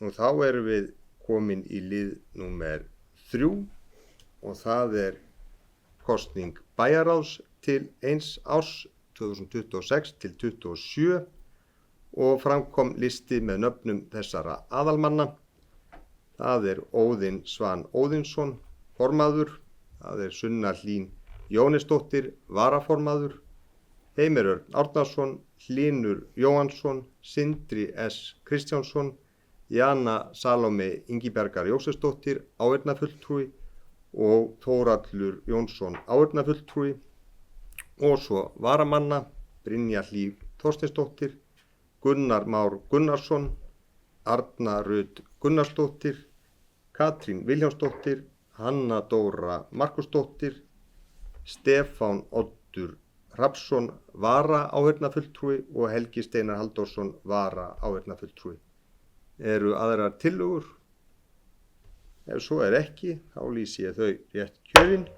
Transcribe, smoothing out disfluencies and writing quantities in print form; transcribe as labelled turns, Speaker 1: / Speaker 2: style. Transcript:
Speaker 1: Og þá erum við komin í lið númer 3 og það kosning bæjarráðs til 1 árs 2026 til 27 og framkom listi með nöfnum þessara aðalmanna. Það Óðinn Svan Óðinsson, formaður, það Sunna Hlín Jóhannesdóttir, varaformaður, Heimir Örn Árnason, Hlynur Jóhannsson, Sindri S. Kristjánsson, Jana Salóme Ingibjargar Jósefsdóttir, áheyrnarfulltrúi og Þórhallur Jónsson, áheyrnarfulltrúi og svo varamanna Brynja Hlíf Þorsteinsdóttir, Gunnar Már Gunnarsson, Arna Rut Gunnarsdóttir, Katrín Vilhjálmsdóttir, Hanna Dóra Markusdóttir, Stefán Oddur Hrafnsson, vara áheyrnarfulltrúi og Helgi Steinar Halldórsson, vara áheyrnarfulltrúi. Eru aðrar tillögur? Ef svo ekki, þá lýsi ég þau rétt kjörin.